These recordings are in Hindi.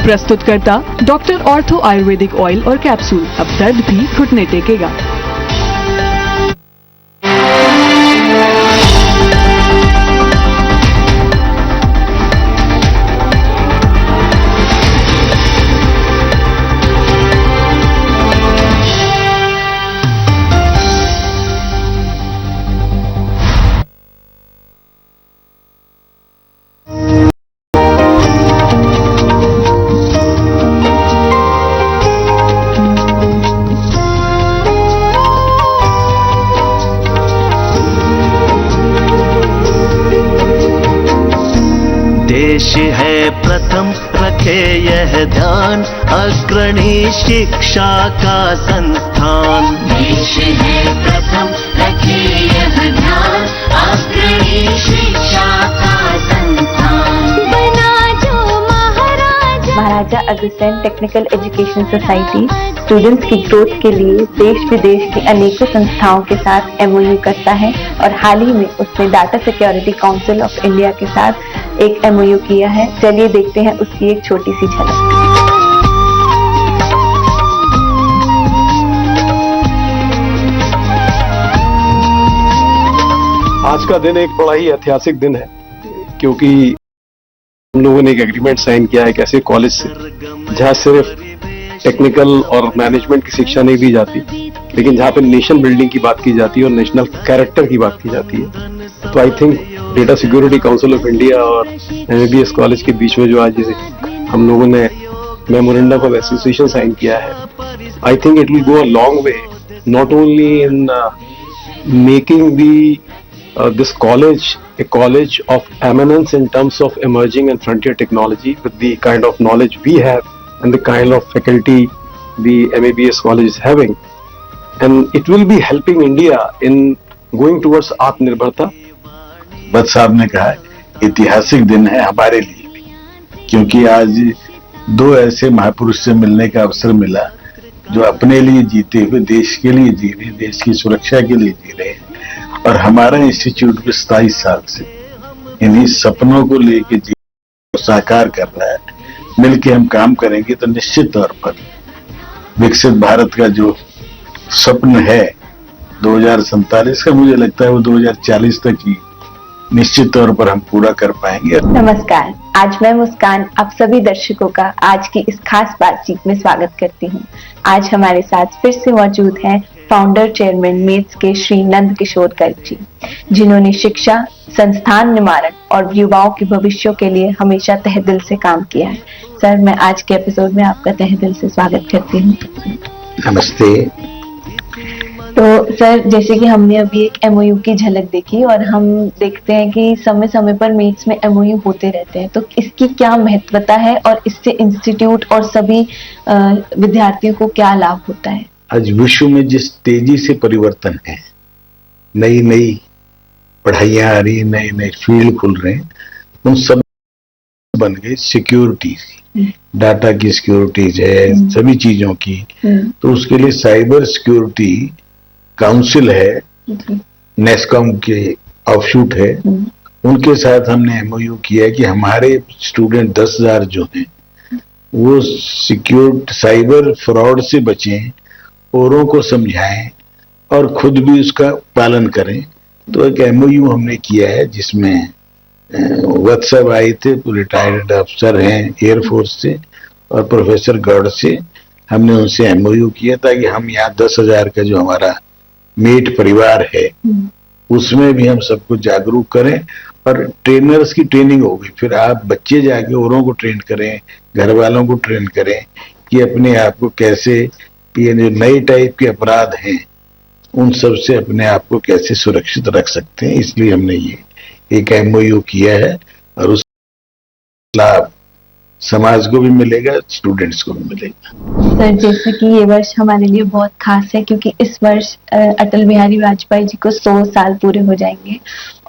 प्रस्तुतकर्ता डॉक्टर ऑर्थो आयुर्वेदिक ऑयल और कैप्सूल। अब दर्द भी घुटने टेकेगा। देश है प्रथम रखे यह ध्यान, अग्रणी शिक्षा का संस्थान। देश है प्रथम रखे यह ध्यान, अग्रणी शिक्षा का संस्थान। बना जो Maharaja Agrasen technical education society students की ग्रोथ के लिए देश विदेश की अनेकों संस्थाओं के साथ MOU करता है और हाल ही में उसने data security council of India के साथ एक MOU किया है। चलिए देखते हैं उसकी एक छोटी सी झलक। आज का दिन एक बड़ा ही ऐतिहासिक दिन है, क्योंकि हम लोगों ने एक एग्रीमेंट साइन किया है एक ऐसे कॉलेज से जहां सिर्फ टेक्निकल और मैनेजमेंट की शिक्षा नहीं दी जाती, लेकिन जहां पे नेशन बिल्डिंग की बात की जाती है और नेशनल कैरेक्टर की बात की जाती है। तो I think data security council of India और MABS कॉलेज के बीच में जो आज हम लोगों ने मेमोरेंडम ऑफ एसोसिएशन साइन किया है, I think it will go a long way, not only in making the this college a college of eminence in terms of emerging and frontier technology with the kind of knowledge we have and the kind of faculty the MABS college is having, and it will be helping India in going towards आत्मनिर्भरता। भट्ट साहब ने कहा ऐतिहासिक दिन है हमारे लिए भी, क्योंकि आज दो ऐसे महापुरुष से मिलने का अवसर मिला जो अपने लिए जीते हुए देश के लिए जी रहे, देश की सुरक्षा के लिए जी रहे हैं। और हमारा इंस्टीट्यूट 27 साल से इन्हीं सपनों को लेके साकार कर रहा है। मिलके हम काम करेंगे तो निश्चित तौर पर विकसित भारत का जो स्वप्न है 2047 का, मुझे लगता है वो 2040 तक ही निश्चित तौर पर हम पूरा कर पाएंगे। नमस्कार, आज मैं मुस्कान आप सभी दर्शकों का आज की इस खास बातचीत में स्वागत करती हूँ। आज हमारे साथ फिर से मौजूद हैं फाउंडर चेयरमैन मेट्स के श्री नंद किशोर गर्ग जी, जिन्होंने शिक्षा, संस्थान निवारण और युवाओं के भविष्य के लिए हमेशा तहे दिल से काम किया है। सर, मैं आज के एपिसोड में आपका तहे दिल से स्वागत करती हूँ। नमस्ते। तो सर, जैसे कि हमने अभी एक MOU की झलक देखी और हम देखते हैं कि समय समय पर मीट्स में MOU होते रहते हैं, तो इसकी क्या महत्वता है और इससे इंस्टीट्यूट और सभी विद्यार्थियों को क्या लाभ होता है? आज विश्व में जिस तेजी से परिवर्तन है, नई नई पढ़ाइयां आ रही, नए नए फील्ड खुल रहे हैं, उन सब बन गए सिक्योरिटी, डाटा की सिक्योरिटीज है, सभी चीजों की। तो उसके लिए साइबर सिक्योरिटी काउंसिल है, नेस्कॉम के ऑफशूट है, उनके साथ हमने MOU किया कि हमारे स्टूडेंट 10,000 जो हैं वो सिक्योर साइबर फ्रॉड से बचें, औरों को समझाएं और खुद भी उसका पालन करें। तो एक MOU हमने किया है जिसमें वत्सव आए थे, रिटायर्ड अफसर हैं एयरफोर्स से, और प्रोफेसर गौड़ से हमने उनसे MOU किया ताकि हम यहाँ 10,000 का जो हमारा मेट परिवार है उसमें भी हम सबको जागरूक करें और ट्रेनर्स की ट्रेनिंग होगी। फिर आप बच्चे जाके औरों को ट्रेन करें, घर वालों को ट्रेन करें कि अपने आप को कैसे, ये जो नए टाइप के अपराध हैं उन सब से अपने आप को कैसे सुरक्षित रख सकते हैं। इसलिए हमने ये एक MOU किया है और उस लाभ समाज को भी मिलेगा, स्टूडेंट्स को भी मिलेगा। सर, जैसे कि ये वर्ष हमारे लिए बहुत खास है क्योंकि इस वर्ष अटल बिहारी वाजपेयी जी को 100 साल पूरे हो जाएंगे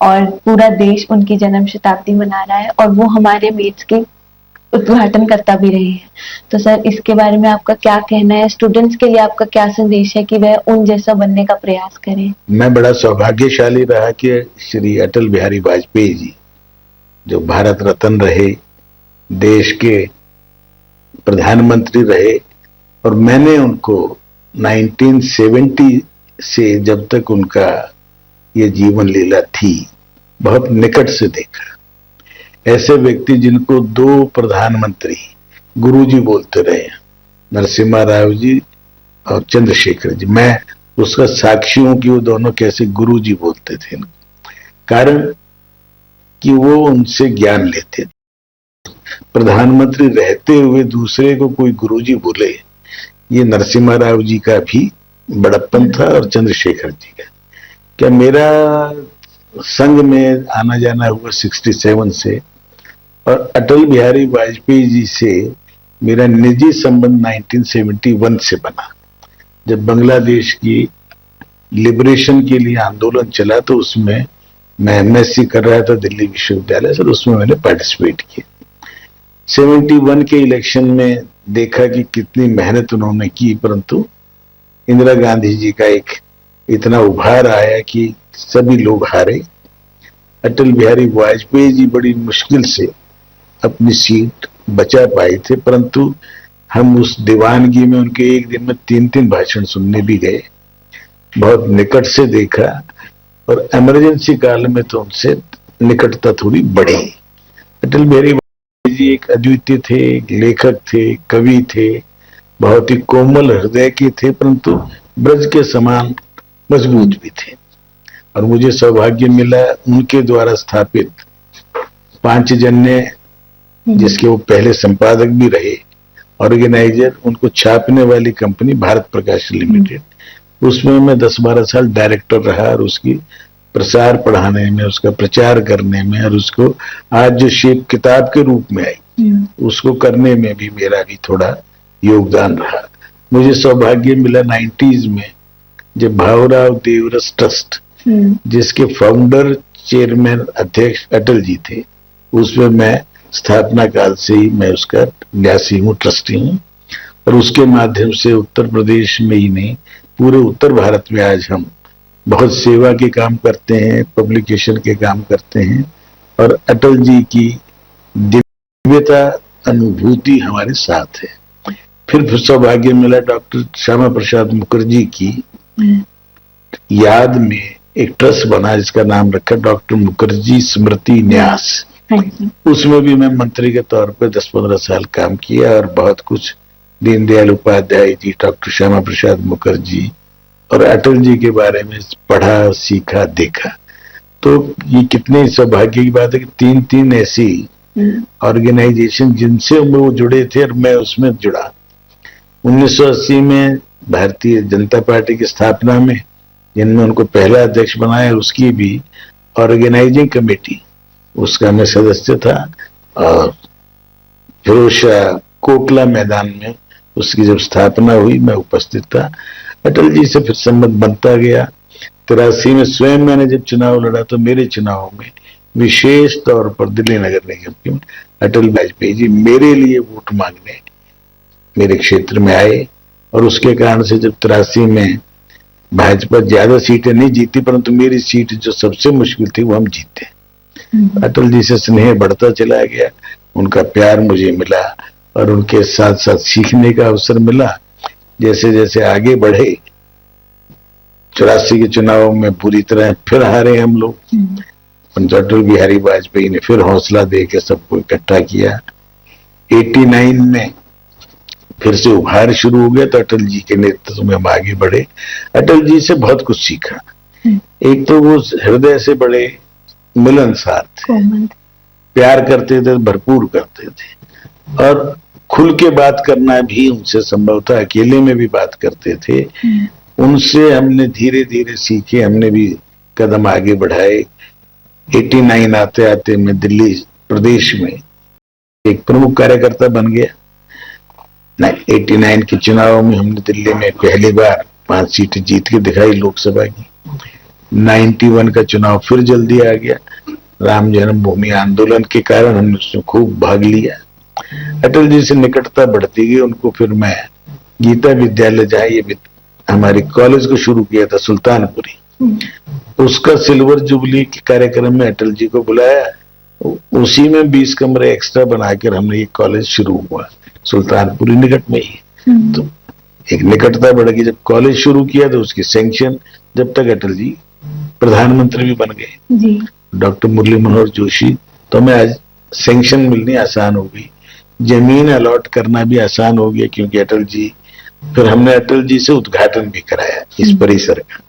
और पूरा देश उनकी जन्म शताब्दी मना रहा है और वो हमारे मेट्स के उद्घाटन करता भी रहे हैं। तो सर, इसके बारे में आपका क्या कहना है? स्टूडेंट्स के लिए आपका क्या संदेश है कि वह उन जैसा बनने का प्रयास करें? मैं बड़ा सौभाग्यशाली रहा कि श्री अटल बिहारी वाजपेयी जी जो भारत रत्न रहे, देश के प्रधानमंत्री रहे और मैंने उनको 1970 से जब तक उनका ये जीवन लीला थी बहुत निकट से देखा। ऐसे व्यक्ति जिनको दो प्रधानमंत्री गुरुजी बोलते रहे, नरसिम्हा राव जी और चंद्रशेखर जी, मैं उसका साक्षी हूं कि वो दोनों कैसे गुरुजी बोलते थे। कारण कि वो उनसे ज्ञान लेते थे। प्रधानमंत्री रहते हुए दूसरे को कोई गुरुजी बोले, ये नरसिम्हा राव जी का भी बड़प्पन था और चंद्रशेखर जी का। क्या मेरा संघ में आना जाना हुआ 67 से और अटल बिहारी वाजपेयी जी से मेरा निजी संबंध 1971 से बना। जब बांग्लादेश की लिबरेशन के लिए आंदोलन चला तो उसमें मैं एमएससी कर रहा था दिल्ली विश्वविद्यालय से, उसमें मैंने पार्टिसिपेट किया। 71 के इलेक्शन में देखा कि कितनी मेहनत उन्होंने की, परंतु इंदिरा गांधी जी का एक इतना उभार आया कि सभी लोग हारे। अटल बिहारी वाजपेयी जी बड़ी मुश्किल से अपनी सीट बचा पाए थे, परंतु हम उस दीवानगी में उनके एक दिन में 3-3 भाषण सुनने भी गए, बहुत निकट से देखा और इमरजेंसी काल में तो उनसे निकटता थोड़ी बढ़ी। अटल बिहारी वाजपेयी जी एक अद्वितीय थे, एक लेखक थे, कवि थे, बहुत ही कोमल हृदय के थे, परंतु ब्रज के समान मजबूत भी थे। और मुझे सौभाग्य मिला उनके द्वारा स्थापित पांचजन्य, जिसके वो पहले संपादक भी रहे, ऑर्गेनाइजर, उनको छापने वाली कंपनी भारत प्रकाश लिमिटेड, उसमें मैं 10-12 साल डायरेक्टर रहा और उसकी प्रसार पढ़ाने में, उसका प्रचार करने में और उसको आज जो शेप किताब के रूप में आई उसको करने में भी मेरा भी थोड़ा योगदान रहा। मुझे सौभाग्य मिला 90s में जब भावराव देवरस ट्रस्ट, जिसके फाउंडर चेयरमैन अध्यक्ष अटल जी थे, उसमें मैं स्थापना काल से ही मैं उसका न्यासी हूँ, ट्रस्टी हूँ। और उसके माध्यम से उत्तर प्रदेश में ही नहीं पूरे उत्तर भारत में आज हम बहुत सेवा के काम करते हैं, पब्लिकेशन के काम करते हैं और अटल जी की दिव्यता अनुभूति हमारे साथ है। फिर सौभाग्य मिला डॉक्टर श्यामा प्रसाद मुखर्जी की याद में एक ट्रस्ट बना जिसका नाम रखा डॉक्टर मुखर्जी स्मृति न्यास। उसमें भी मैं मंत्री के तौर पर 10-15 साल काम किया और बहुत कुछ दीनदयाल उपाध्याय जी, डॉक्टर श्यामा प्रसाद मुखर्जी और अटल जी के बारे में पढ़ा, सीखा, देखा। तो ये कितने सौभाग्य की बात है कि 3 ऐसी ऑर्गेनाइजेशन जिनसे वो जुड़े थे और मैं उसमें जुड़ा। 1980 में भारतीय जनता पार्टी की स्थापना में जिनमें उनको पहला अध्यक्ष बनाया, उसकी भी ऑर्गेनाइजिंग कमेटी, उसका मैं सदस्य था। और फिरोजशाह कोटला मैदान में उसकी जब स्थापना हुई मैं उपस्थित था। अटल जी से फिर संबंध बनता गया। 83 में स्वयं मैंने जब चुनाव लड़ा तो मेरे चुनाव में विशेष तौर पर दिल्ली नगर निगम के अटल वाजपेयी जी मेरे लिए वोट मांगने मेरे क्षेत्र में आए और उसके कारण से जब 83 में भाजपा ज्यादा सीटें नहीं जीती, परंतु मेरी सीट जो सबसे मुश्किल थी वो हम जीते। अटल जी से स्नेह बढ़ता चला गया, उनका प्यार मुझे मिला और उनके साथ साथ सीखने का अवसर मिला। जैसे जैसे आगे बढ़े, 84 के चुनाव में पूरी तरह फिर हारे हम लोग, अटल बिहारी वाजपेयी ने फिर हौसला दे के सबको इकट्ठा किया। 89 में फिर से उभार शुरू हो गया तो अटल जी के नेतृत्व में हम आगे बढ़े। अटल जी से बहुत कुछ सीखा। एक तो वो हृदय से बड़े मिलनसार थे, प्यार करते थे, भरपूर करते थे और खुल के बात करना भी उनसे संभव था, अकेले में भी बात करते थे। उनसे हमने धीरे धीरे सीखे, हमने भी कदम आगे बढ़ाए। 89 आते आते मैं दिल्ली प्रदेश में एक प्रमुख कार्यकर्ता बन गया। 89 के चुनाव में हमने दिल्ली में पहली बार 5 सीटें जीत के दिखाई लोकसभा की। 91 का चुनाव फिर जल्दी आ गया। राम जन्मभूमि आंदोलन के कारण हमने उसमें खूब भाग लिया। अटल जी से निकटता बढ़ती गई। उनको फिर मैं गीता विद्यालय, जहाँ ये हमारे कॉलेज को शुरू किया था सुल्तानपुरी, उसका सिल्वर जुबली के कार्यक्रम में अटल जी को बुलाया। उसी में 20 कमरे एक्स्ट्रा बनाकर हमने ये कॉलेज शुरू हुआ। सुल्तानपुरी निकट में ही। तो एक निकटता बढ़ गई। जब कॉलेज शुरू किया तो उसकी सैंक्शन, जब तक अटल जी प्रधानमंत्री भी बन गए जी। डॉक्टर मुरली मनोहर जोशी, तो हमें आज सैंक्शन मिलनी आसान हो गई, जमीन अलॉट करना भी आसान हो गया क्योंकि अटल जी, फिर हमने अटल जी से उद्घाटन भी कराया इस परिसर का।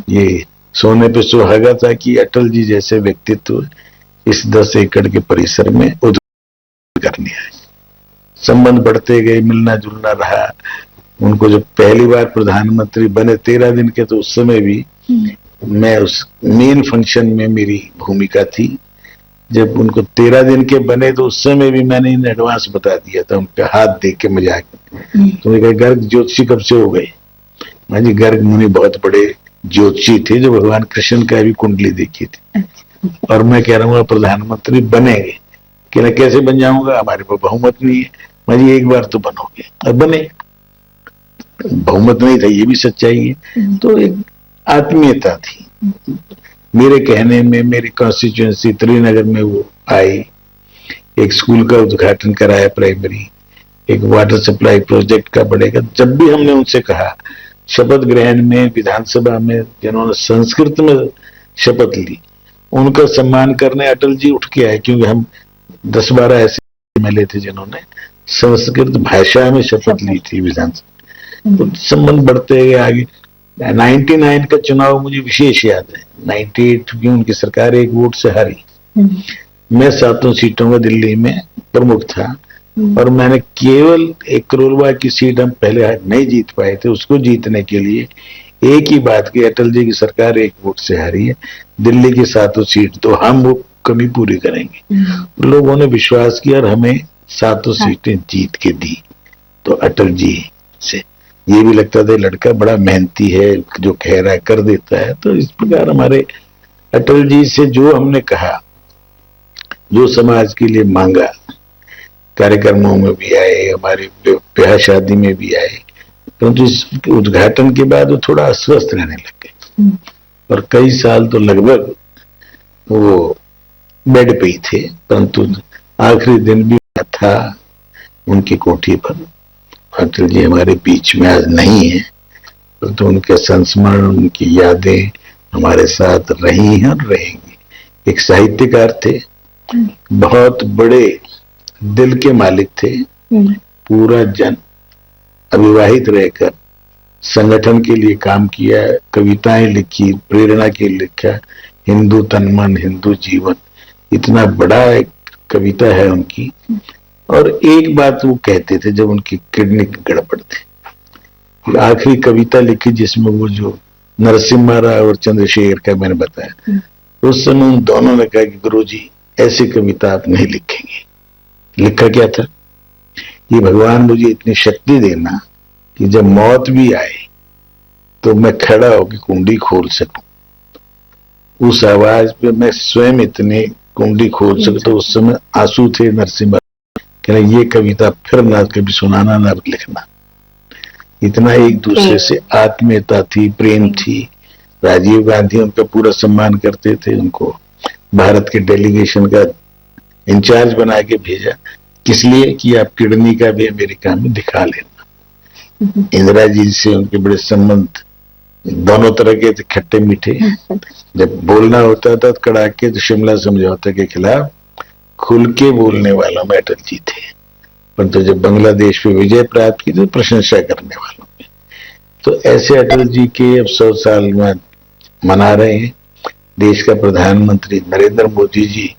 ये सोने पे सुहागा था कि अटल जी जैसे व्यक्तित्व इस 10 एकड़ के परिसर में उद्घाटन करने आए। संबंध बढ़ते गए, मिलना जुलना रहा। उनको जब पहली बार प्रधानमंत्री बने 13 दिन के, तो उस समय भी मैं उस मेन फंक्शन में मेरी भूमिका थी। जब उनको 13 दिन के बने तो उस समय भी मैंने इन एडवांस बता दिया था, उनका हाथ देख के मजाक। तो उन्होंने कहा गर्ग ज्योतिषी कब से हो गए? हाँ जी, गर्ग मुनि बहुत बड़े ज्योतिषी थे जो भगवान कृष्ण का भी कुंडली देखी थी। और मैं कह रहा हूँ प्रधानमंत्री बनेंगे, कि कैसे बन जाऊंगा, हमारे पास बहुमत नहीं है। मैं जी एक बार तो बनोगे, और बने। बहुमत नहीं था, ये भी सच्चाई है। तो एक आत्मीयता थी मेरे कहने में। मेरी कॉन्स्टिट्यूएंसी त्रिनगर में वो आई, एक स्कूल का उद्घाटन कराया प्राइमरी, एक वाटर सप्लाई प्रोजेक्ट का बढ़ेगा। जब भी हमने उनसे कहा शपथ ग्रहण में, विधानसभा में जिन्होंने संस्कृत में शपथ ली, उनका सम्मान करने अटल जी उठ के आए, क्योंकि हम 10-12 ऐसे एमएलए थे जिन्होंने संस्कृत भाषा में शपथ ली थी विधानसभा। तो संबंध बढ़ते गए आगे। 99 का चुनाव मुझे विशेष याद है। 98 की उनकी सरकार 1 वोट से हारी। मैं 7 सीटों में दिल्ली में प्रमुख था, और मैंने केवल एक करोलबाग की सीट हम पहले नहीं जीत पाए थे, उसको जीतने के लिए एक ही बात की, अटल जी की सरकार 1 वोट से हारी है, दिल्ली की 7 सीट तो हम वो कमी पूरी करेंगे। लोगों ने विश्वास किया और हमें 7 सीटें जीत के दी। तो अटल जी से ये भी लगता था लड़का बड़ा मेहनती है, जो कह रहा है कर देता है। तो इस प्रकार हमारे अटल जी से जो हमने कहा, जो समाज के लिए मांगा, कार्यक्रमों में भी आए, हमारे ब्याह शादी में भी आए, परंतु इस उद्घाटन के बाद वो थोड़ा अस्वस्थ रहने लग गए, और कई साल तो लगभग वो बेड पे ही थे। परंतु आखिरी दिन भी था उनकी कोठी पर। अटल जी हमारे बीच में आज नहीं है, परंतु उनके संस्मरण, उनकी यादें हमारे साथ रही हैं और रहेंगी। एक साहित्यकार थे, बहुत बड़े दिल के मालिक थे, पूरा जन अविवाहित रहकर संगठन के लिए काम किया, कविताएं लिखी, प्रेरणा के लिए लिखा, हिंदू तन मन हिंदू जीवन, इतना बड़ा एक कविता है उनकी। और एक बात वो कहते थे जब उनकी किडनी गड़बड़ थी, आखिरी कविता लिखी जिसमें वो जो नरसिम्हा राव और चंद्रशेखर का मैंने बताया, उस समय उन दोनों ने कहा कि गुरुजी ऐसी कविता आप नहीं लिखेंगे। लिखा क्या था? ये भगवान मुझे इतनी शक्ति देना कि जब मौत भी आए तो मैं खड़ा होकर कुंडी खोल सकूं। उस आवाज पे मैं स्वयं इतने कुंडी खोल सकता। उस समय आंसू थे नरसिम्हा, कहना ये कविता फिर ना कभी सुनाना ना लिखना। इतना एक दूसरे से आत्मीयता थी, प्रेम थी। राजीव गांधी उनका पूरा सम्मान करते थे, उनको भारत के डेलीगेशन का इंचार्ज बना के भेजा, किस लिए कि आप किडनी का भी अमेरिका में दिखा लेना। इंदिरा जी से उनके बड़े संबंध दोनों तरह के थे, खट्टे मीठे। जब बोलना होता था तो कड़ाके तो शिमला समझौते के खिलाफ खुल के बोलने वालों में अटल जी थे, परंतु जब बांग्लादेश पे विजय प्राप्त की तो प्रशंसा करने वालों में। तो ऐसे अटल जी के अब 100 साल में मना रहे हैं। देश का प्रधानमंत्री नरेंद्र मोदी जी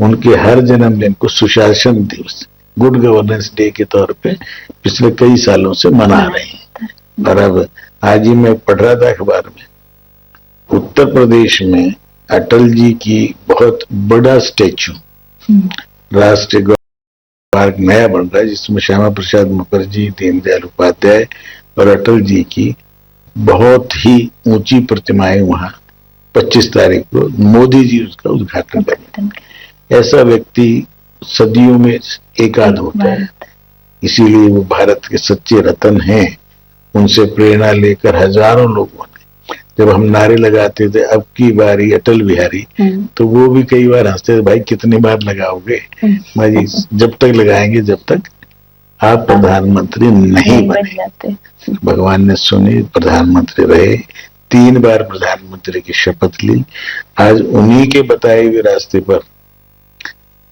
उनके हर जन्मदिन को सुशासन दिवस, गुड गवर्नेंस डे के तौर पे पिछले कई सालों से मना रहे हैं। और अब आज ही मैं पढ़ रहा था अखबार में, उत्तर प्रदेश में अटल जी की बहुत बड़ा स्टेचू राष्ट्रीय पार्क नया बन रहा है, जिसमें श्यामा प्रसाद मुखर्जी, दीनदयाल उपाध्याय और अटल जी की बहुत ही ऊंची प्रतिमाएं वहां 25 तारीख को मोदी जी उसका उद्घाटन करेंगे। ऐसा व्यक्ति सदियों में एकाध होता है, इसीलिए वो भारत के सच्चे रतन हैं। उनसे प्रेरणा लेकर हजारों लोगों ने, जब हम नारे लगाते थे अब की बारी अटल बिहारी, तो वो भी कई बार हंसते थे, भाई कितनी बार लगाओगे? भाई जब तक लगाएंगे जब तक आप प्रधानमंत्री नहीं बन बने। जाते। भगवान ने सुनी, प्रधानमंत्री रहे, 3 बार प्रधानमंत्री की शपथ ली। आज उन्हीं के बताए हुए रास्ते पर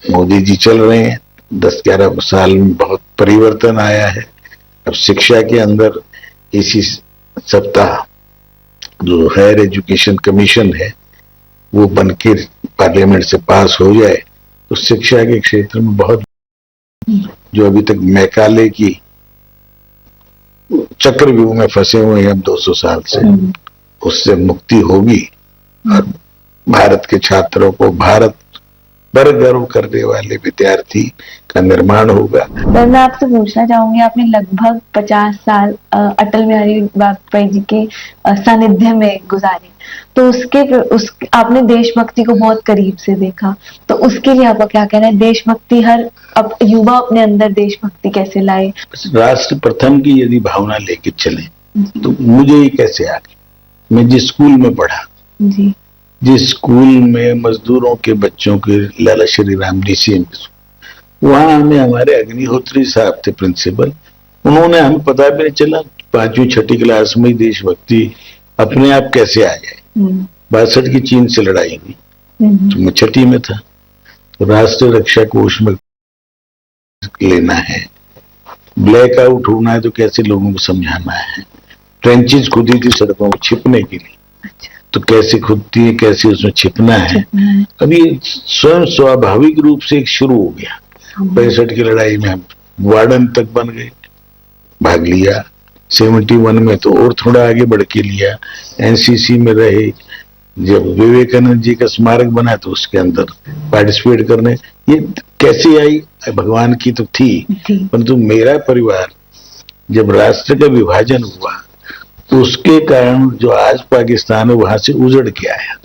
मोदी जी चल रहे हैं। 10-11 साल में बहुत परिवर्तन आया है। अब शिक्षा के अंदर इसी सप्ताह जो हायर एजुकेशन कमीशन है वो बनके पार्लियामेंट से पास हो जाए तो शिक्षा के क्षेत्र में बहुत, जो अभी तक मैकाले की चक्रव्यूह में फंसे हुए हैं अब 200 साल से, उससे मुक्ति होगी और भारत के छात्रों को भारत पर गर्व करने वाले विद्यार्थी का निर्माण होगा। सर, मैं आपसे पूछना चाहूंगी, आपने लगभग 50 साल अटल बिहारी वाजपेयी जी के सानिध्य में गुजारे, तो आपने देशभक्ति को बहुत करीब से देखा, तो उसके लिए आपका क्या कहना है? देशभक्ति अब युवा अपने अंदर देशभक्ति कैसे लाए? राष्ट्र प्रथम की यदि भावना लेके चले तो मुझे ये कैसे आ गई? मैं जिस स्कूल में पढ़ा, जी, जिस स्कूल में मजदूरों के बच्चों के लाला श्री राम डीसीएम, वहां हमें हमारे अग्निहोत्री साहब थे प्रिंसिपल, उन्होंने हमें पता भी नहीं चला 5वीं 6ठी क्लास में देशभक्ति अपने आप कैसे आ जाए। 62 की चीन से लड़ाई हुई तो मैं 6ठी में था, तो राष्ट्रीय रक्षा कोष में लेना है, ब्लैक आउट होना है तो कैसे लोगों को समझाना है, ट्रेंचेज खुदी थी सड़कों को छिपने के लिए, तो कैसे खुदती है, कैसे उसमें छिपना है। अभी स्वयं स्वाभाविक रूप से एक शुरू हो गया। 65 की लड़ाई में हम वार्डन तक बन गए, भाग लिया। 71 में तो और थोड़ा आगे बढ़ के लिया, एनसीसी में रहे। जब विवेकानंद जी का स्मारक बना तो उसके अंदर पार्टिसिपेट करने, ये कैसे आई? भगवान की तो थी, परंतु मेरा परिवार जब राष्ट्र का विभाजन हुआ तो उसके कारण जो आज पाकिस्तान है वहां से उजड़ के आया,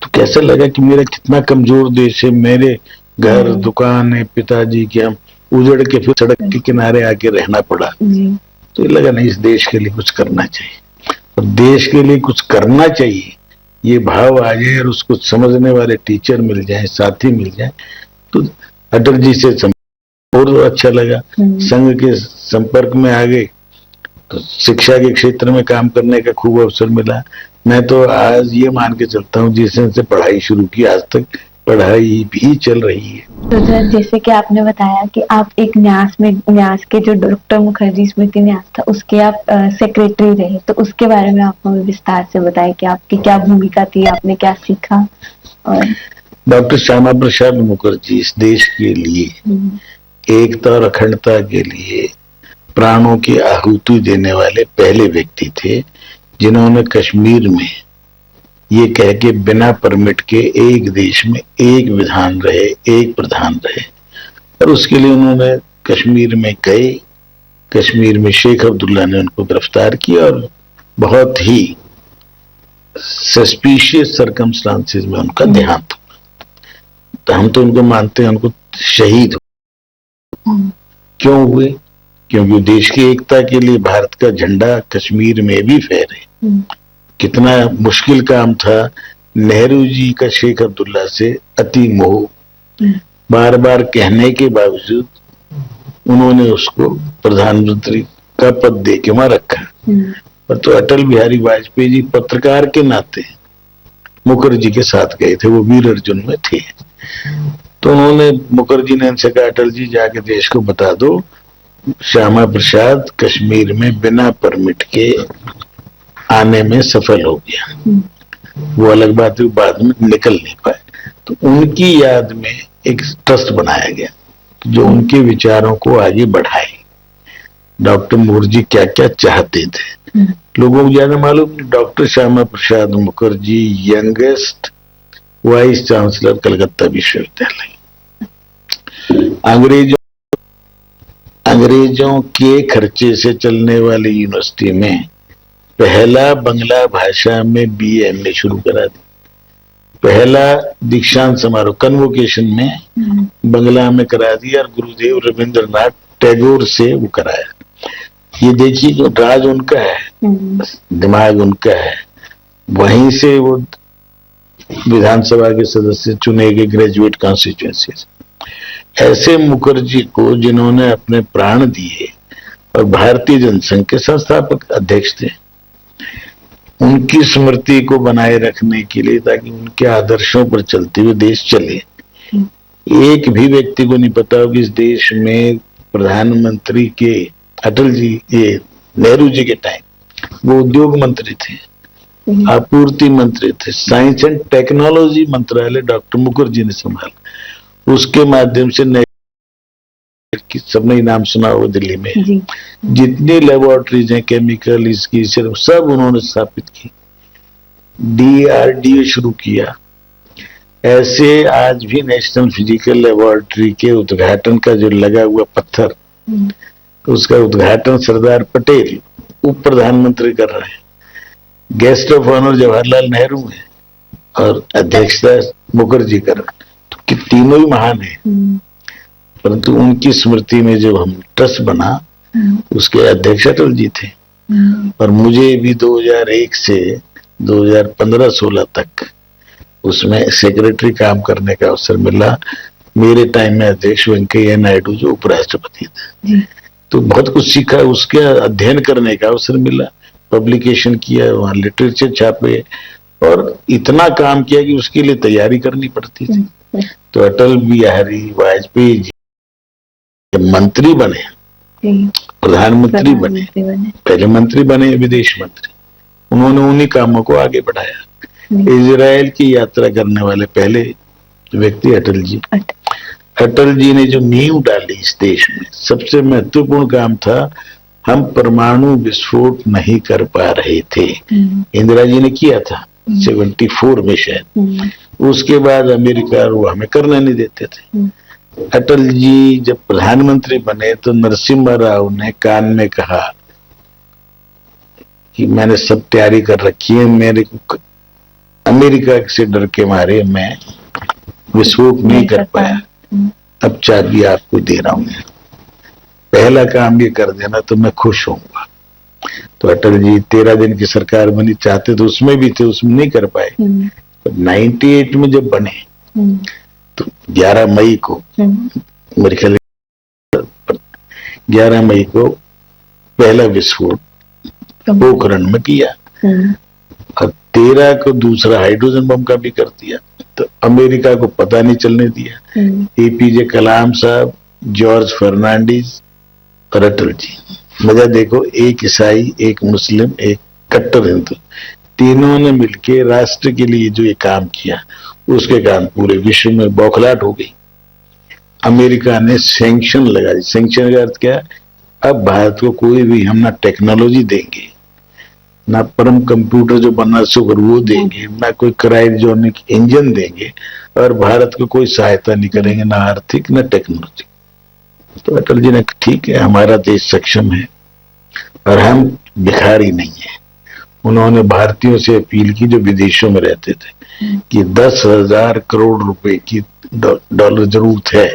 तो कैसा लगा कि मेरा कितना कमजोर देश है, मेरे घर दुकान है पिताजी के, हम उजड़ के फिर सड़क के किनारे आके रहना पड़ा। तो ये लगा नहीं, इस देश के लिए कुछ करना चाहिए, और देश के लिए कुछ करना चाहिए ये भाव आ जाए और उसको समझने वाले टीचर मिल जाए, साथी मिल जाए, तो अटल जी से और अच्छा लगा। संघ के संपर्क में आ गए तो शिक्षा के क्षेत्र में काम करने का खूब अवसर मिला। मैं तो आज ये मान के चलता हूँ जिस दिन से पढ़ाई शुरू की आज तक पढ़ाई भी चल रही है। तो सर, जैसे कि आपने बताया कि आप एक न्यास के जो डॉक्टर मुखर्जी स्मृति न्यास था उसके आप सेक्रेटरी रहे, तो उसके बारे में आप हमें विस्तार से बताएं कि आपकी क्या भूमिका थी, आपने क्या सीखा। और डॉक्टर श्यामा प्रसाद मुखर्जी इस देश के लिए एकता और अखंडता के लिए प्राणों की आहुति देने वाले पहले व्यक्ति थे, जिन्होंने कश्मीर में ये कह के बिना परमिट के एक देश में एक विधान रहे, एक प्रधान रहे, और उसके लिए उन्होंने कश्मीर में गए। कश्मीर में शेख अब्दुल्ला ने उनको गिरफ्तार किया और बहुत ही सस्पिशियस सर्कमस्टांसेस में उनका देहांत हुआ। तो हम तो उनको मानते हैं उनको शहीद क्यों हुए? क्योंकि देश की एकता के लिए भारत का झंडा कश्मीर में भी फहरे। कितना मुश्किल काम था। नेहरू जी का शेख अब्दुल्ला से अति मोह, बार बार कहने के बावजूद उन्होंने उसको प्रधानमंत्री का पद दे के वहां रखा। पर तो अटल बिहारी वाजपेयी जी पत्रकार के नाते मुखर्जी के साथ गए थे, वो वीर अर्जुन में थे। तो उन्होंने, मुखर्जी ने उनसे कहा अटल जी जाके देश को बता दो श्यामा प्रसाद कश्मीर में बिना परमिट के आने में सफल हो गया। वो अलग बात है, बाद में निकल नहीं पाए। तो उनकी याद में एक ट्रस्ट बनाया गया जो उनके विचारों को आगे बढ़ाए। डॉक्टर मुखर्जी क्या क्या चाहते थे लोगों को ज्यादा मालूम। Doctor Shyama Prasad Mukherjee youngest vice chancellor Calcutta विश्वविद्यालय, अंग्रेजों के खर्चे से चलने वाली यूनिवर्सिटी में पहला बंगला भाषा में BA-MA शुरू करा दी। पहला दीक्षांत समारोह कन्वोकेशन में बंगला में करा दिया और गुरुदेव रविंद्रनाथ टैगोर से वो कराया। ये देखिए जो राज उनका है, दिमाग उनका है। वहीं से वो विधानसभा के सदस्य चुने गए ग्रेजुएट कॉन्स्टिट्यूएंसी। ऐसे मुखर्जी को जिन्होंने अपने प्राण दिए और भारतीय जनसंघ के संस्थापक अध्यक्ष थे, उनकी स्मृति को बनाए रखने के लिए, ताकि उनके आदर्शों पर चलते हुए देश चले। एक भी व्यक्ति को नहीं पता हो कि इस देश में प्रधानमंत्री के अटल जी, ये नेहरू जी के टाइम वो उद्योग मंत्री थे, आपूर्ति मंत्री थे, साइंस एंड टेक्नोलॉजी मंत्रालय डॉक्टर मुखर्जी ने संभाला। उसके माध्यम से की सबने नाम सुना हो दिल्ली में जितनी लेबोरेटरीज हैं केमिकल इसकी सिर्फ सब उन्होंने स्थापित की। DRDO शुरू किया। ऐसे आज भी नेशनल फिजिकल लेबोरेटरी के उद्घाटन का जो लगा हुआ पत्थर, उसका उद्घाटन सरदार पटेल उप प्रधानमंत्री कर रहे हैं, guest of honour Jawaharlal Nehru है और अध्यक्षता मुखर्जी कर रहे हैं। तो कि तीनों ही महान है, परंतु उनकी स्मृति में जो हम ट्रस्ट बना उसके अध्यक्ष अटल जी थे। और मुझे भी 2001 से 2015-16 तक उसमें सेक्रेटरी काम करने का अवसर मिला। मेरे टाइम में अध्यक्ष वेंकैया नायडू जो उपराष्ट्रपति थे, तो बहुत कुछ सीखा, उसके अध्ययन करने का अवसर मिला, पब्लिकेशन किया, वहां लिटरेचर छापे और इतना काम किया कि उसके लिए तैयारी करनी पड़ती थी। तो अटल बिहारी वाजपेयी जी मंत्री बने, प्रधानमंत्री बने, पहले मंत्री बने विदेश मंत्री, उन्होंने उन्हीं कामों को आगे बढ़ाया। इजराइल की यात्रा करने वाले पहले व्यक्ति अटल जी। अटल जी ने जो नींव डाली इस देश में, सबसे महत्वपूर्ण काम था, हम परमाणु विस्फोट नहीं कर पा रहे थे, इंदिरा जी ने किया था 74 में शायद। उसके बाद अमेरिका वो हमें करने नहीं देते थे। अटल जी जब प्रधानमंत्री बने तो नरसिम्हा राव ने कान में कहा कि मैंने सब तैयारी कर रखी है, मेरे को अमेरिका से डर के मारे मैं विस्फोट नहीं कर पाया, अब चाबी आपको दे रहा हूं, पहला काम ये कर देना तो मैं खुश होऊंगा। तो अटल जी 13 दिन की सरकार बनी, चाहते तो उसमें भी थे, उसमें नहीं कर पाए। तो 98 में जब बने तो 11 मई को मेरे ख्याल 11 मई को पहला विस्फोट पोखरण में किया और 13 को दूसरा हाइड्रोजन बम का भी कर दिया। तो अमेरिका को पता नहीं चलने दिया। APJ कलाम साहब, जॉर्ज फर्नांडिस और अटल जी। मजा देखो, एक ईसाई, एक मुस्लिम, एक कट्टर हिंदू, तीनों ने मिलके राष्ट्र के लिए जो ये काम किया, उसके कारण पूरे विश्व में बौखलाहट हो गई। अमेरिका ने सैंक्शन लगा दी। सैंक्शन का अर्थ क्या है? अब भारत को कोई भी हम ना टेक्नोलॉजी देंगे, ना परम कंप्यूटर जो बनना शुगर वो देंगे, ना कोई क्रायोजेनिक इंजन देंगे, और भारत को कोई सहायता नहीं करेंगे, ना आर्थिक ना टेक्नोलॉजी। तो अटल जी ने ठीक है, हमारा देश सक्षम है और हम भिखारी नहीं है। उन्होंने भारतीयों से अपील की जो विदेशों में रहते थे कि 10,000 करोड़ रुपए की डॉलर जरूरत है,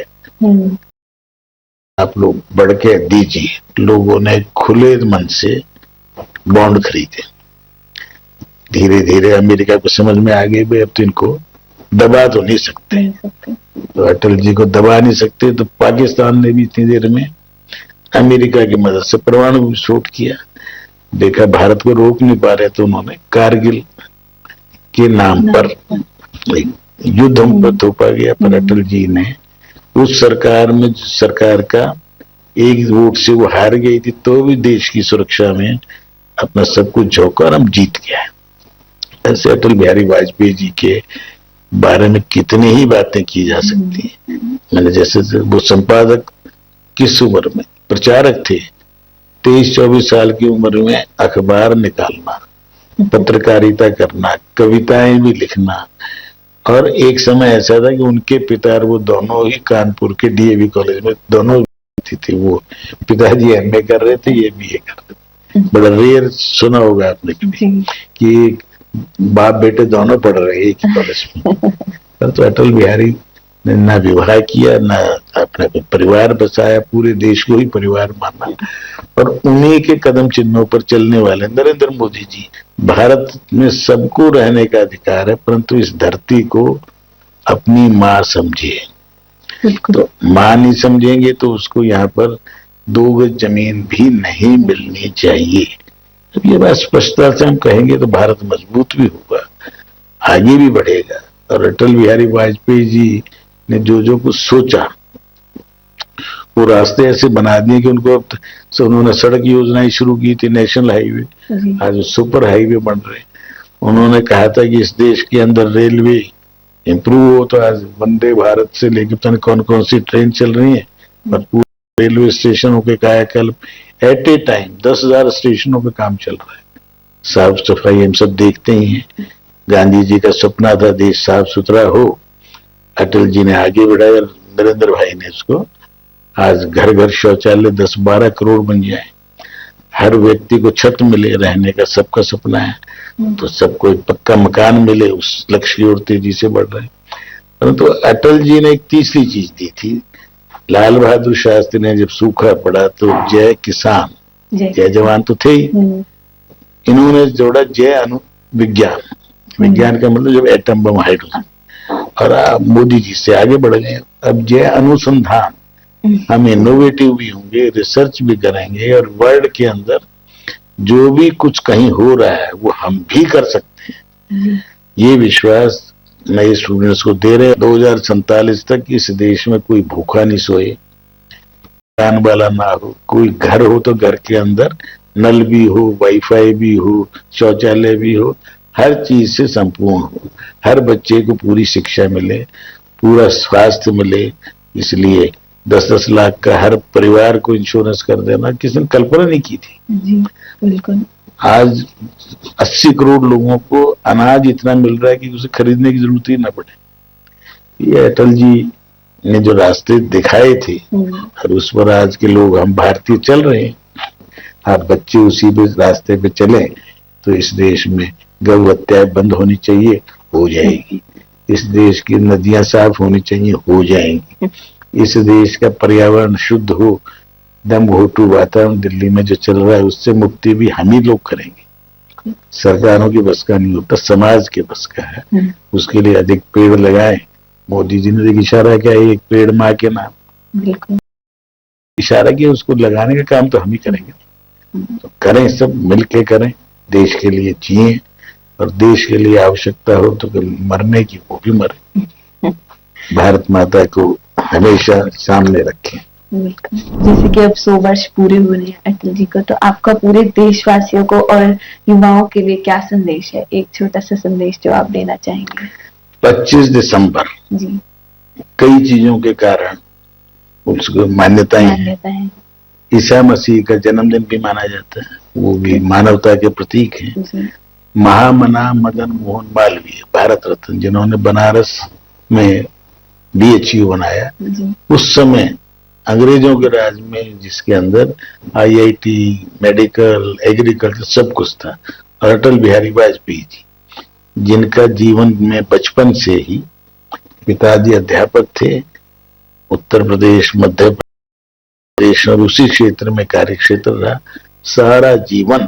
आप लोग बढ़ के दीजिए। लोगों ने खुले मन से बॉन्ड खरीदे। धीरे धीरे अमेरिका को समझ में आ गई भाई अब तो इनको दबा तो नहीं सकते। तो अटल जी को दबा नहीं सकते, तो पाकिस्तान ने भी इतनी देर में अमेरिका की मदद से परमाणु विस्फोट किया। देखा भारत को रोक नहीं पा रहे, तो उन्होंने कारगिल के नाम पर युद्ध हम पर थोपा गया। पर अटल जी ने उस सरकार में, सरकार का एक वोट से वो हार गई थी, तो भी देश की सुरक्षा में अपना सब कुछ झोंका और हम जीत गया। ऐसे अटल बिहारी वाजपेयी जी के बारे में कितनी ही बातें की जा सकती हैं। मैंने जैसे वो संपादक किस उम्र में, प्रचारक थे, 23-24 साल की उम्र में अखबार निकालना, पत्रकारिता करना, कविताएं भी लिखना। और एक समय ऐसा था कि उनके पिता वो दोनों ही कानपुर के DAV कॉलेज में दोनों थी। वो पिताजी MA कर रहे थे, ये BA कर रहे थे। बड़ा रेयर सुना होगा आपने कभी कि बाप बेटे दोनों पढ़ रहे एक ही कॉलेज में। तो अटल बिहारी ने ना विवाह किया, ना अपने परिवार बसाया, पूरे देश को ही परिवार माना। और उन्हीं के कदम चिन्हों पर चलने वाले नरेंद्र मोदी जी, भारत में सबको रहने का अधिकार है, परंतु इस धरती को अपनी मां समझिए। तो माँ नहीं समझेंगे तो उसको यहाँ पर 2 गज जमीन भी नहीं मिलनी चाहिए। जब ये बात स्पष्टता से हम कहेंगे तो भारत मजबूत भी होगा, आगे भी बढ़ेगा। और अटल बिहारी वाजपेयी जी ने जो कुछ सोचा वो रास्ते ऐसे बना दिए कि उनको अब उन्होंने सड़क योजनाएं शुरू की थी, नेशनल हाईवे, आज सुपर हाईवे बन रहे। उन्होंने कहा था कि इस देश के अंदर रेलवे इंप्रूव हो, तो आज वंदे भारत से लेकर पता नहीं कौन कौन सी ट्रेन चल रही है, और पूरे रेलवे स्टेशनों के कायाकल्प एट ए टाइम 10,000 स्टेशनों पे काम चल रहा है। साफ सफाई हम सब देखते ही हैं। गांधी जी का सपना था देश साफ सुथरा हो, अटल जी ने आगे बढ़ाया, नरेंद्र भाई ने इसको, आज घर घर शौचालय 10-12 करोड़ बन जाए, हर व्यक्ति को छत मिले रहने का, सबका सपना है। तो सबको एक पक्का मकान मिले, उस लक्ष्य की ओर तेजी से बढ़ रहे हैं। परंतु अटल जी ने एक तीसरी चीज दी थी। लाल बहादुर शास्त्री ने जब सूखा पड़ा तो जय किसान जय जवान तो थे ही, इन्होंने जोड़ा जय अनु विज्ञान। विज्ञान का मतलब जब एटम बम, हाइड्रोजन, और मोदी जी से आगे बढ़ गए। अब जय अनुसंधान, हम इनोवेटिव भी होंगे, रिसर्च भी करेंगे, और वर्ल्ड के अंदर जो भी कुछ कहीं हो रहा है वो हम भी कर सकते हैं। ये विश्वास नए स्टूडेंट्स को दे रहे हैं। 2047 तक इस देश में कोई भूखा नहीं सोए, खान वाला ना हो, कोई घर हो तो घर के अंदर नल भी हो, वाईफाई भी हो, शौचालय भी हो, हर चीज से संपूर्ण हो, हर बच्चे को पूरी शिक्षा मिले, पूरा स्वास्थ्य मिले। इसलिए 10-10 लाख का हर परिवार को इंश्योरेंस कर देना किसी ने कल्पना नहीं की थी। जी बिल्कुल। आज 80 करोड़ लोगों को अनाज इतना मिल रहा है कि उसे खरीदने की जरूरत ही ना पड़े। ये अटल जी ने जो रास्ते दिखाए थे और उस पर आज के लोग, हम भारतीय चल रहे हैं। आप बच्चे उसी पे रास्ते पे चले तो इस देश में गौ हत्या बंद होनी चाहिए, हो जाएगी। इस देश की नदियां साफ होनी चाहिए, हो जाएंगी। इस देश का पर्यावरण शुद्ध हो, दम घोटू वातावरण दिल्ली में जो चल रहा है उससे मुक्ति भी हम ही लोग करेंगे। सरकारों की बस का नहीं होता, समाज के बस का है। उसके लिए अधिक पेड़ लगाएं। मोदी जी ने एक इशारा किया, एक पेड़ माँ के नाम, इशारा किया, उसको लगाने का काम तो हम ही करेंगे। तो करें, सब मिलके करें, देश के लिए जिए, और देश के लिए आवश्यकता हो तो मरने की वो भी मरे। भारत माता को हमेशा सामने रखें। जैसे कि अब 100 वर्ष पूरे हो रहे हैं अटल जी को, तो आपका पूरे देशवासियों को और युवाओं के लिए क्या संदेश है? एक छोटा सा संदेश जो आप देना चाहेंगे। 25 दिसंबर जी, कई चीजों के कारण उसको मान्यताएं हैं। ईसा मसीह का जन्मदिन भी माना जाता है, वो भी मानवता के प्रतीक है। महामना मदन मोहन मालवीय, भारत रत्न, जिन्होंने बनारस में BHU बनाया, उस समय अंग्रेजों के राज में, जिसके अंदर IIT, मेडिकल, एग्रीकल्चर सब कुछ था। और अटल बिहारी वाजपेयी जी, जिनका जीवन में बचपन से ही, पिताजी अध्यापक थे, उत्तर प्रदेश, मध्य प्रदेश और उसी क्षेत्र में कार्य क्षेत्र रहा, सारा जीवन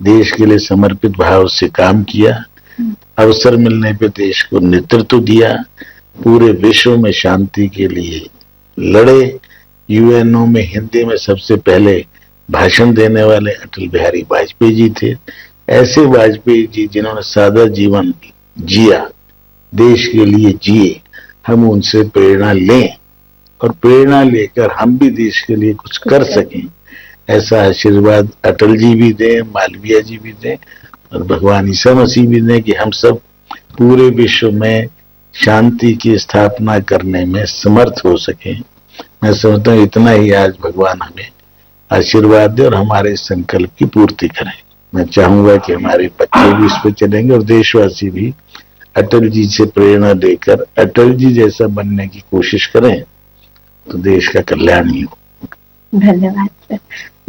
देश के लिए समर्पित भाव से काम किया। अवसर मिलने पे देश को नेतृत्व दिया, पूरे विश्व में शांति के लिए लड़े। UNO में हिंदी में सबसे पहले भाषण देने वाले अटल बिहारी वाजपेयी जी थे। ऐसे वाजपेयी जी जिन्होंने सादा जीवन जिया, देश के लिए जिए, हम उनसे प्रेरणा लें और प्रेरणा लेकर हम भी देश के लिए कुछ कर सकें, ऐसा आशीर्वाद अटल जी भी दें, मालवीय जी भी दें, और भगवान ईसा मसीह भी दें कि हम सब पूरे विश्व में शांति की स्थापना करने में समर्थ हो सके। मैं समझता हूँ इतना ही आज भगवान हमें आशीर्वाद दे और हमारे संकल्प की पूर्ति करें। मैं चाहूंगा कि हमारे बच्चे भी इस पे चलेंगे और देशवासी भी अटल जी से प्रेरणा लेकर अटल जी जैसा बनने की कोशिश करें, तो देश का कल्याण ही हो। धन्यवाद सर,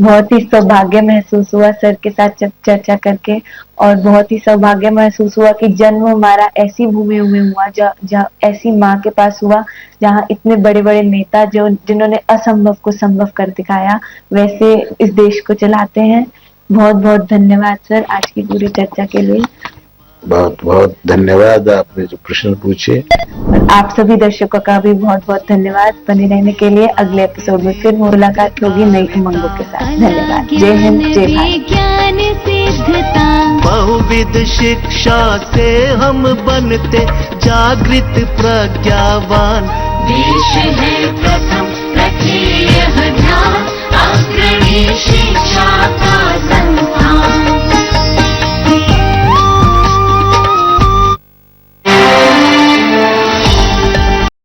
बहुत ही सौभाग्य महसूस हुआ सर के साथ चर्चा करके, और बहुत ही सौभाग्य महसूस हुआ कि जन्म हमारा ऐसी भूमि में हुआ, जहाँ ऐसी माँ के पास हुआ, जहाँ इतने बड़े बड़े नेता जिन्होंने असंभव को संभव कर दिखाया, वैसे इस देश को चलाते हैं। बहुत बहुत धन्यवाद सर आज की पूरी चर्चा के लिए। बहुत बहुत धन्यवाद आपने जो प्रश्न पूछे। और आप सभी दर्शकों का भी बहुत बहुत धन्यवाद बने रहने के लिए। अगले एपिसोड में फिर मुलाकात होगी नई उमंगों के साथ। धन्यवाद। जय हिंद, जय भारत। ज्ञान सिद्धता बहुविध शिक्षा से हम बनते जागृत प्रज्ञावान। देश है प्रथम रखे यह ध्यान, अग्रणी शिक्षा का